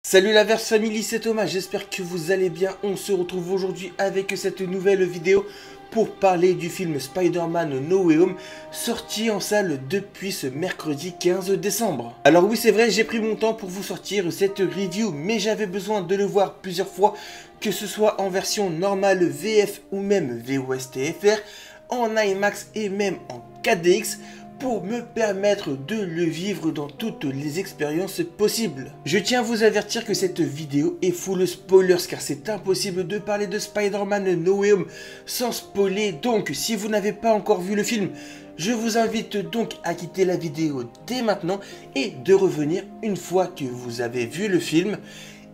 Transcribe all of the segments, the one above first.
Salut la Verse Family, c'est Thomas, j'espère que vous allez bien. On se retrouve aujourd'hui avec cette nouvelle vidéo pour parler du film Spider-Man No Way Home, sorti en salle depuis ce mercredi 15 décembre. Alors oui, c'est vrai, j'ai pris mon temps pour vous sortir cette review, mais j'avais besoin de le voir plusieurs fois, que ce soit en version normale VF ou même VOST-FR, en IMAX et même en 4DX, pour me permettre de le vivre dans toutes les expériences possibles. Je tiens à vous avertir que cette vidéo est full spoilers car c'est impossible de parler de Spider-Man No Way Home sans spoiler, donc si vous n'avez pas encore vu le film, je vous invite donc à quitter la vidéo dès maintenant et de revenir une fois que vous avez vu le film.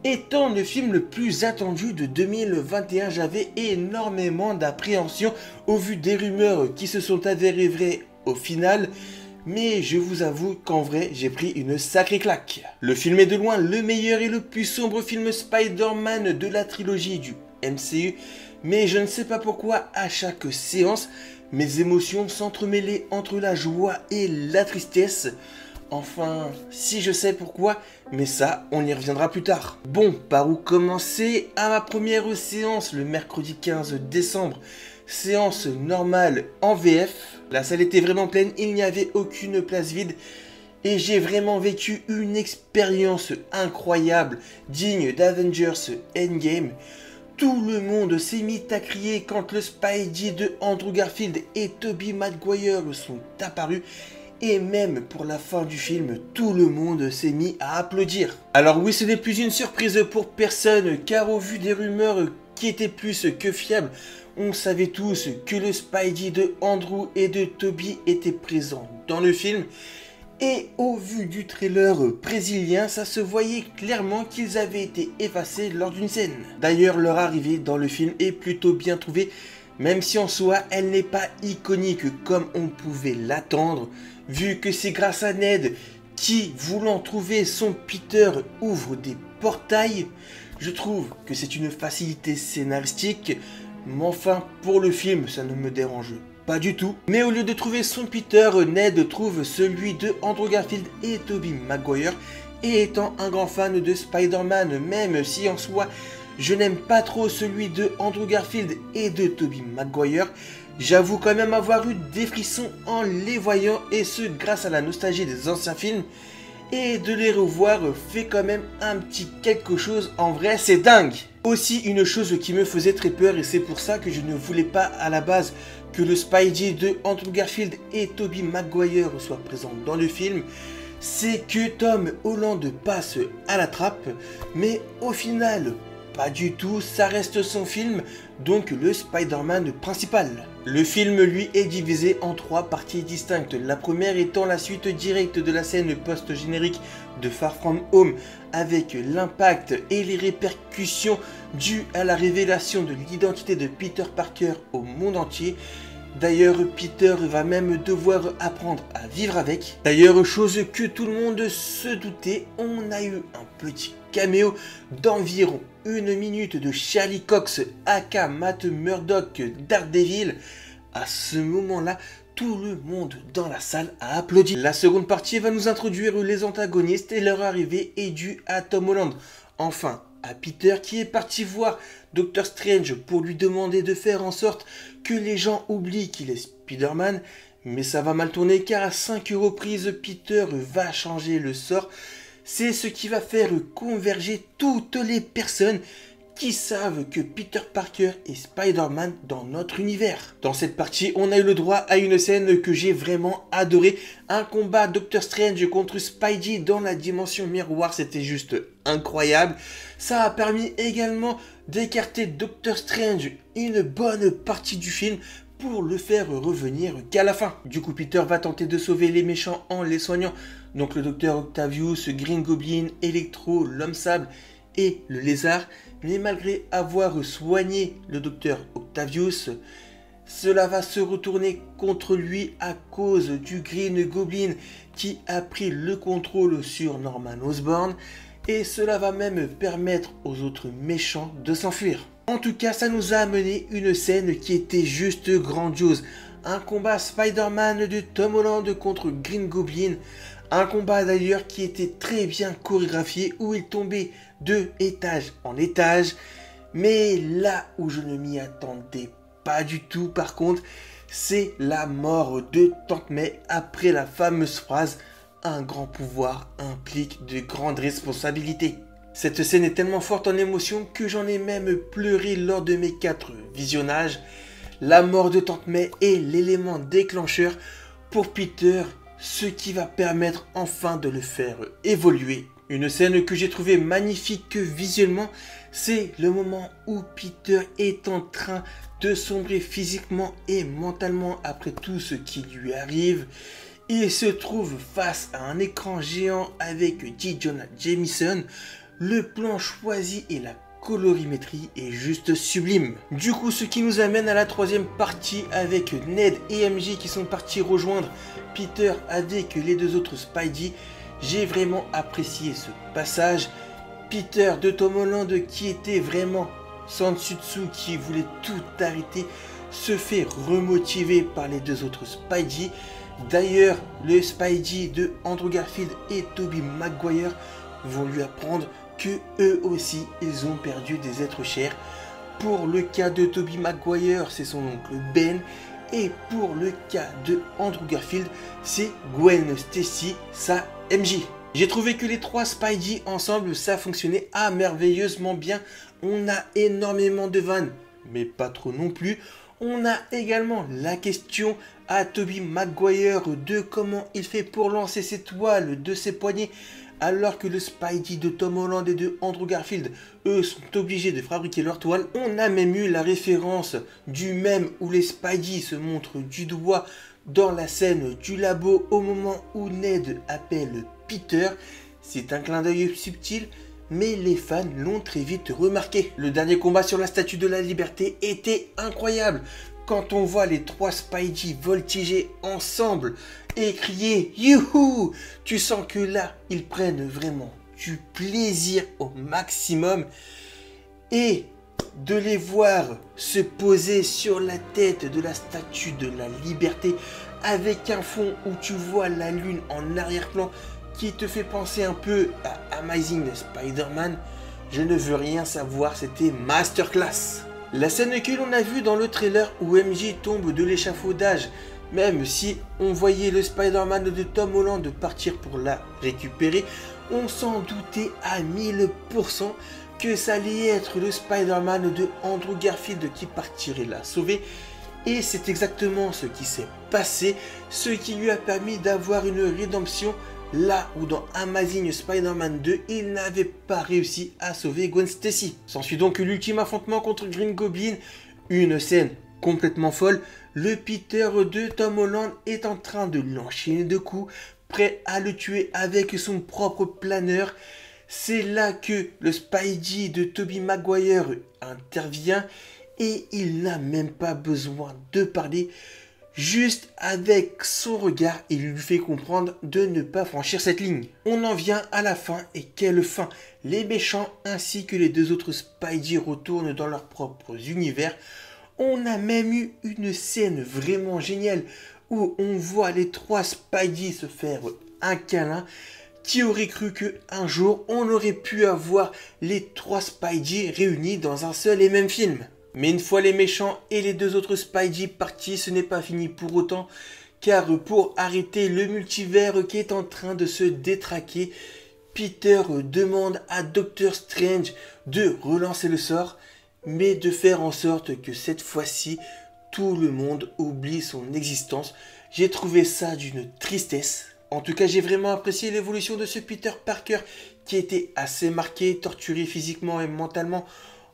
Étant le film le plus attendu de 2021, j'avais énormément d'appréhension au vu des rumeurs qui se sont avérées vraies au final, mais je vous avoue qu'en vrai, j'ai pris une sacrée claque. Le film est de loin le meilleur et le plus sombre film Spider-Man de la trilogie du MCU, mais je ne sais pas pourquoi, à chaque séance, mes émotions s'entremêlaient entre la joie et la tristesse. Enfin, si je sais pourquoi, mais ça, on y reviendra plus tard. Bon, par où commencer? À ma première séance, le mercredi 15 décembre, séance normale en VF. La salle était vraiment pleine, il n'y avait aucune place vide. Et j'ai vraiment vécu une expérience incroyable, digne d'Avengers Endgame. Tout le monde s'est mis à crier quand le Spidey de Andrew Garfield et Tobey Maguire sont apparus. Et même pour la fin du film, tout le monde s'est mis à applaudir. Alors oui, ce n'est plus une surprise pour personne, car au vu des rumeurs qui étaient plus que fiables, on savait tous que le Spidey de Andrew et de Tobey était présent dans le film. Et au vu du trailer brésilien, ça se voyait clairement qu'ils avaient été effacés lors d'une scène. D'ailleurs, leur arrivée dans le film est plutôt bien trouvée, même si en soi, elle n'est pas iconique comme on pouvait l'attendre, vu que c'est grâce à Ned qui, voulant trouver son Peter, ouvre des portails. Je trouve que c'est une facilité scénaristique, mais enfin, pour le film, ça ne me dérange pas du tout. Mais au lieu de trouver son Peter, Ned trouve celui de Andrew Garfield et Tobey Maguire. Et étant un grand fan de Spider-Man, même si en soi, je n'aime pas trop celui de Andrew Garfield et de Tobey Maguire, j'avoue quand même avoir eu des frissons en les voyant, et ce grâce à la nostalgie des anciens films. Et de les revoir fait quand même un petit quelque chose, en vrai c'est dingue. Aussi une chose qui me faisait très peur, et c'est pour ça que je ne voulais pas à la base que le Spidey de Andrew Garfield et Tobey Maguire soient présents dans le film, c'est que Tom Holland passe à la trappe, mais au final pas du tout, ça reste son film, donc le Spider-Man principal. Le film, lui, est divisé en 3 parties distinctes. La première étant la suite directe de la scène post-générique de Far From Home, avec l'impact et les répercussions dues à la révélation de l'identité de Peter Parker au monde entier. D'ailleurs, Peter va même devoir apprendre à vivre avec. D'ailleurs, chose que tout le monde se doutait, on a eu un petit caméo d'environ 1 minute de Charlie Cox, aka Matt Murdock, Daredevil. À ce moment-là, tout le monde dans la salle a applaudi. La seconde partie va nous introduire les antagonistes, et leur arrivée est due à Tom Holland. Enfin, à Peter qui est parti voir Doctor Strange pour lui demander de faire en sorte que les gens oublient qu'il est Spider-Man. Mais ça va mal tourner car à 5 reprises, Peter va changer le sort. C'est ce qui va faire converger toutes les personnes qui savent que Peter Parker est Spider-Man dans notre univers. Dans cette partie, on a eu le droit à une scène que j'ai vraiment adorée. Un combat Doctor Strange contre Spidey dans la dimension miroir, c'était juste incroyable. Ça a permis également d'écarter Doctor Strange une bonne partie du film pour le faire revenir qu'à la fin. Du coup, Peter va tenter de sauver les méchants en les soignant. Donc le Docteur Octavius, Green Goblin, Electro, l'Homme Sable et le Lézard. Mais malgré avoir soigné le Docteur Octavius, cela va se retourner contre lui à cause du Green Goblin qui a pris le contrôle sur Norman Osborn. Et cela va même permettre aux autres méchants de s'enfuir. En tout cas, ça nous a amené une scène qui était juste grandiose. Un combat Spider-Man de Tom Holland contre Green Goblin. Un combat d'ailleurs qui était très bien chorégraphié, où il tombait de étage en étage. Mais là où je ne m'y attendais pas du tout par contre, c'est la mort de Tante May après la fameuse phrase « Un grand pouvoir implique de grandes responsabilités ». Cette scène est tellement forte en émotion que j'en ai même pleuré lors de mes 4 visionnages. La mort de Tante May est l'élément déclencheur pour Peter, ce qui va permettre enfin de le faire évoluer. Une scène que j'ai trouvée magnifique visuellement, c'est le moment où Peter est en train de sombrer physiquement et mentalement après tout ce qui lui arrive. Il se trouve face à un écran géant avec J. Jonah Jameson. Le plan choisi et la colorimétrie est juste sublime. Du coup, ce qui nous amène à la 3e partie avec Ned et MJ qui sont partis rejoindre Peter avec les 2 autres Spidey. J'ai vraiment apprécié ce passage. Peter de Tom Holland qui était vraiment sans dessus-dessous, qui voulait tout arrêter, se fait remotiver par les 2 autres Spidey. D'ailleurs, le Spidey de Andrew Garfield et Tobey Maguire vont lui apprendre que eux aussi, ils ont perdu des êtres chers. Pour le cas de Tobey Maguire, c'est son oncle Ben. Et pour le cas de Andrew Garfield, c'est Gwen Stacy, sa MJ. J'ai trouvé que les 3 Spidey ensemble, ça fonctionnait merveilleusement bien. On a énormément de vannes, mais pas trop non plus. On a également la question à Tobey Maguire de comment il fait pour lancer ses toiles de ses poignets, alors que le Spidey de Tom Holland et de Andrew Garfield, eux, sont obligés de fabriquer leurs toiles. On a même eu la référence du mème où les Spidey se montrent du doigt dans la scène du labo au moment où Ned appelle Peter. C'est un clin d'œil subtil, mais les fans l'ont très vite remarqué. Le dernier combat sur la Statue de la Liberté était incroyable. Quand on voit les 3 Spidey voltiger ensemble et crier « Youhou !», tu sens que là, ils prennent vraiment du plaisir au maximum. Et de les voir se poser sur la tête de la Statue de la Liberté avec un fond où tu vois la lune en arrière-plan qui te fait penser un peu à Amazing Spider-Man, je ne veux rien savoir, c'était masterclass. La scène que l'on a vue dans le trailer où MJ tombe de l'échafaudage, même si on voyait le Spider-Man de Tom Holland partir pour la récupérer, on s'en doutait à 1000% que ça allait être le Spider-Man de Andrew Garfield qui partirait la sauver. Et c'est exactement ce qui s'est passé, ce qui lui a permis d'avoir une rédemption là où dans Amazing Spider-Man 2, il n'avait pas réussi à sauver Gwen Stacy. S'ensuit donc l'ultime affrontement contre Green Goblin, une scène complètement folle. Le Peter de Tom Holland est en train de l'enchaîner de coups, prêt à le tuer avec son propre planeur. C'est là que le Spidey de Tobey Maguire intervient et il n'a même pas besoin de parler. Juste avec son regard, il lui fait comprendre de ne pas franchir cette ligne. On en vient à la fin, et quelle fin! Les méchants ainsi que les 2 autres Spidey retournent dans leurs propres univers. On a même eu une scène vraiment géniale où on voit les 3 Spidey se faire un câlin. Qui aurait cru qu'un jour on aurait pu avoir les 3 Spidey réunis dans un seul et même film? Mais une fois les méchants et les 2 autres Spidey partis, ce n'est pas fini pour autant, car pour arrêter le multivers qui est en train de se détraquer, Peter demande à Doctor Strange de relancer le sort, mais de faire en sorte que cette fois-ci, tout le monde oublie son existence. J'ai trouvé ça d'une tristesse. En tout cas, j'ai vraiment apprécié l'évolution de ce Peter Parker qui était assez marqué, torturé physiquement et mentalement,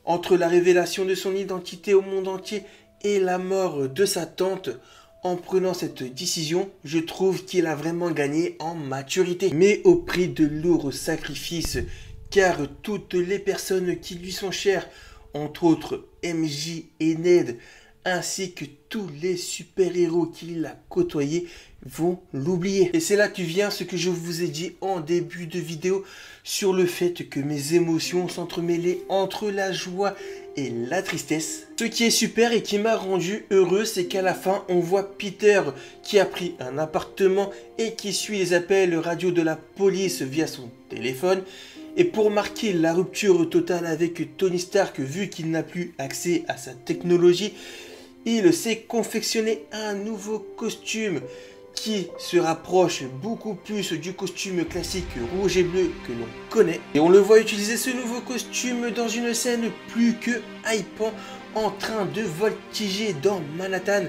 entre la révélation de son identité au monde entier et la mort de sa tante. En prenant cette décision, je trouve qu'il a vraiment gagné en maturité. Mais au prix de lourds sacrifices, car toutes les personnes qui lui sont chères, entre autres MJ et Ned, ainsi que tous les super-héros qu'il a côtoyés vont l'oublier. Et c'est là que vient ce que je vous ai dit en début de vidéo sur le fait que mes émotions s'entremêlaient entre la joie et la tristesse. Ce qui est super et qui m'a rendu heureux, c'est qu'à la fin, on voit Peter qui a pris un appartement et qui suit les appels radio de la police via son téléphone. Et pour marquer la rupture totale avec Tony Stark, vu qu'il n'a plus accès à sa technologie, il s'est confectionné un nouveau costume qui se rapproche beaucoup plus du costume classique rouge et bleu que l'on connaît. Et on le voit utiliser ce nouveau costume dans une scène plus que hypant, en train de voltiger dans Manhattan.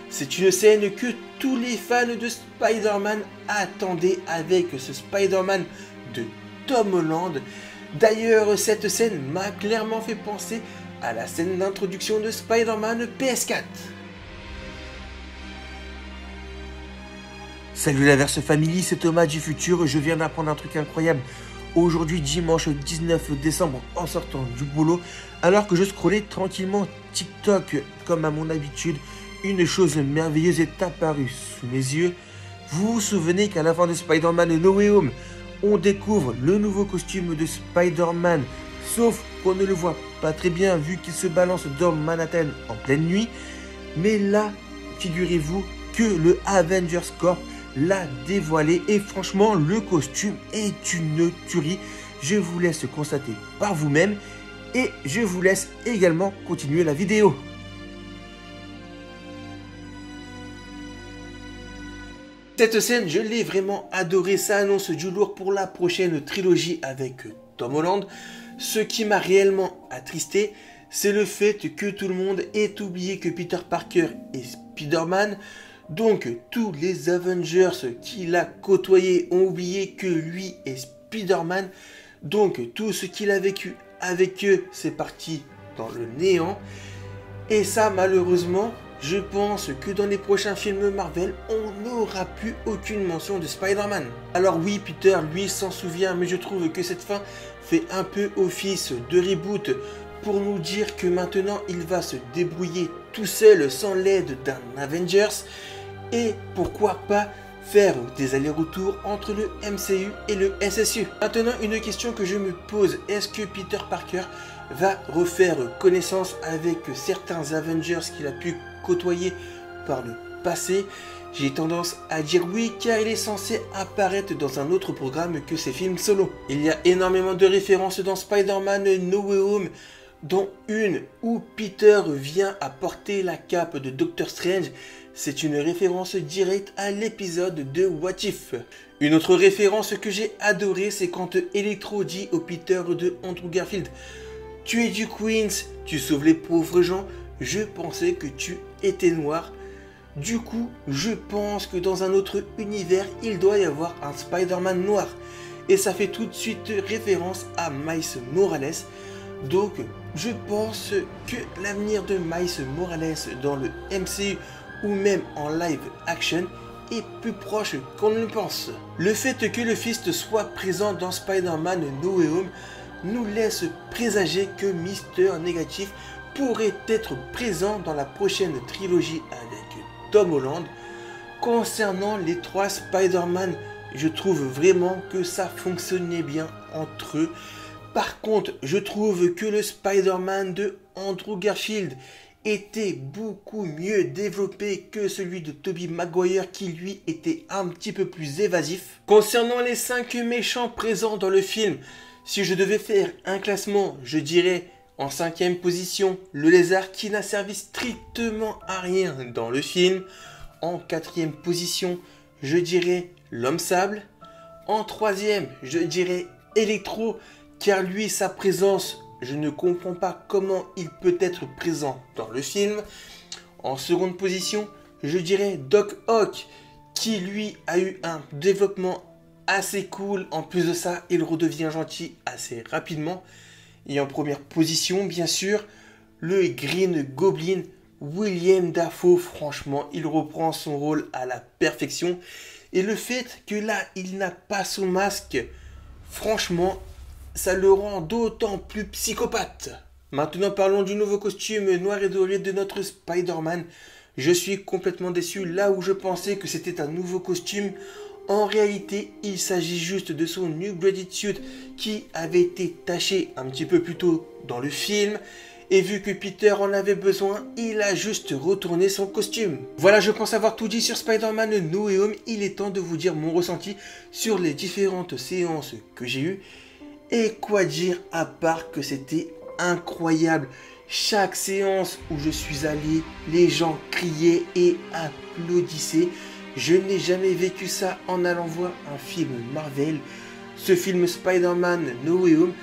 C'est une scène que tous les fans de Spider-Man attendaient avec ce Spider-Man de Tom Holland. D'ailleurs, cette scène m'a clairement fait penser à la scène d'introduction de Spider-Man PS4. Salut la Verse Family, c'est Thomas du futur, je viens d'apprendre un truc incroyable. Aujourd'hui, dimanche 19 décembre, en sortant du boulot, alors que je scrollais tranquillement TikTok comme à mon habitude, une chose merveilleuse est apparue sous mes yeux. Vous vous souvenez qu'à la fin de Spider-Man No Way Home, on découvre le nouveau costume de Spider-Man, sauf qu'on ne le voit pas très bien vu qu'il se balance dans Manhattan en pleine nuit. Mais là, figurez-vous que le Avengers Corps l'a dévoilé et franchement le costume est une tuerie. Je vous laisse constater par vous-même et je vous laisse également continuer la vidéo. Cette scène, je l'ai vraiment adorée, ça annonce du lourd pour la prochaine trilogie avec Tom Holland. Ce qui m'a réellement attristé, c'est le fait que tout le monde ait oublié que Peter Parker est Spider-Man. Donc tous les Avengers qu'il a côtoyés ont oublié que lui est Spider-Man. Donc tout ce qu'il a vécu avec eux, c'est parti dans le néant. Et ça, malheureusement, je pense que dans les prochains films Marvel, on n'aura plus aucune mention de Spider-Man. Alors oui, Peter, lui, s'en souvient, mais je trouve que cette fin fait un peu office de reboot pour nous dire que maintenant, il va se débrouiller tout seul sans l'aide d'un Avengers. Et pourquoi pas faire des allers-retours entre le MCU et le SSU. Maintenant, une question que je me pose, est-ce que Peter Parker va refaire connaissance avec certains Avengers qu'il a pu côtoyer par le passé? J'ai tendance à dire oui, car il est censé apparaître dans un autre programme que ses films solo. Il y a énormément de références dans Spider-Man No Way Home, dont une où Peter vient à porter la cape de Doctor Strange. C'est une référence directe à l'épisode de What If. Une autre référence que j'ai adorée, c'est quand Electro dit au Peter de Andrew Garfield: tu es du Queens, tu sauves les pauvres gens, je pensais que tu étais noir. Du coup, je pense que dans un autre univers, il doit y avoir un Spider-Man noir. Et ça fait tout de suite référence à Miles Morales. Donc, je pense que l'avenir de Miles Morales dans le MCU ou même en live action est plus proche qu'on ne le pense. Le fait que le Fist soit présent dans Spider-Man No Way Home nous laisse présager que Mister Négatif pourrait être présent dans la prochaine trilogie avec Tom Holland. Concernant les trois Spider-Man, je trouve vraiment que ça fonctionnait bien entre eux. Par contre, je trouve que le Spider-Man de Andrew Garfield était beaucoup mieux développé que celui de Tobey Maguire qui lui était un petit peu plus évasif. Concernant les 5 méchants présents dans le film, si je devais faire un classement, je dirais en 5e position le lézard qui n'a servi strictement à rien dans le film. En 4e position, je dirais l'homme sable. En 3e, je dirais Electro, car lui, sa présence, je ne comprends pas comment il peut être présent dans le film. En seconde position, je dirais Doc Ock, qui lui a eu un développement assez cool. En plus de ça, il redevient gentil assez rapidement. Et en première position, bien sûr, le Green Goblin, William Dafoe. Franchement, il reprend son rôle à la perfection. Et le fait que là, il n'a pas son masque, franchement, ça le rend d'autant plus psychopathe. Maintenant parlons du nouveau costume noir et doré de notre Spider-Man. Je suis complètement déçu, là où je pensais que c'était un nouveau costume. En réalité, il s'agit juste de son upgraded suit qui avait été taché un petit peu plus tôt dans le film. Et vu que Peter en avait besoin, il a juste retourné son costume. Voilà, je pense avoir tout dit sur Spider-Man No Way Home. Il est temps de vous dire mon ressenti sur les différentes séances que j'ai eues. Et quoi dire à part que c'était incroyable. Chaque séance où je suis allé, les gens criaient et applaudissaient. Je n'ai jamais vécu ça en allant voir un film Marvel. Ce film Spider-Man No Way Home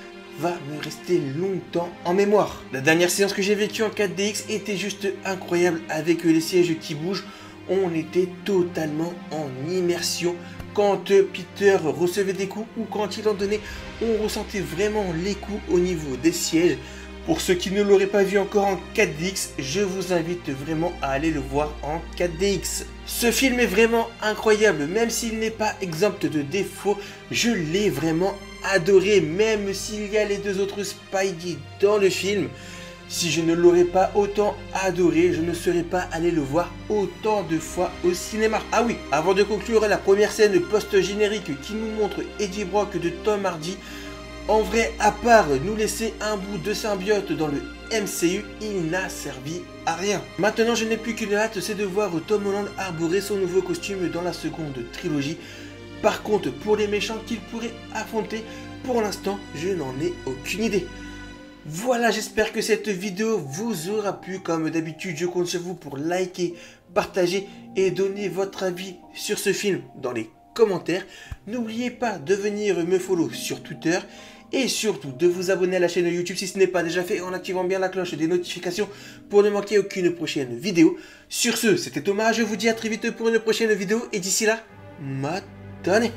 va me rester longtemps en mémoire. La dernière séance que j'ai vécue en 4DX était juste incroyable avec les sièges qui bougent. On était totalement en immersion. Quand Peter recevait des coups ou quand il en donnait, on ressentait vraiment les coups au niveau des sièges. Pour ceux qui ne l'auraient pas vu encore en 4DX, je vous invite vraiment à aller le voir en 4DX. Ce film est vraiment incroyable, même s'il n'est pas exempt de défauts, je l'ai vraiment adoré, même s'il y a les deux autres Spidey dans le film. Si je ne l'aurais pas autant adoré, je ne serais pas allé le voir autant de fois au cinéma. Ah oui, avant de conclure la première scène post-générique qui nous montre Eddie Brock de Tom Hardy, en vrai, à part nous laisser un bout de symbiote dans le MCU, il n'a servi à rien. Maintenant, je n'ai plus qu'une hâte, c'est de voir Tom Holland arborer son nouveau costume dans la seconde trilogie. Par contre, pour les méchants qu'il pourrait affronter, pour l'instant, je n'en ai aucune idée. Voilà, j'espère que cette vidéo vous aura plu. Comme d'habitude, je compte sur vous pour liker, partager et donner votre avis sur ce film dans les commentaires. N'oubliez pas de venir me follow sur Twitter et surtout de vous abonner à la chaîne YouTube si ce n'est pas déjà fait en activant bien la cloche des notifications pour ne manquer aucune prochaine vidéo. Sur ce, c'était Thomas, je vous dis à très vite pour une prochaine vidéo et d'ici là, matane.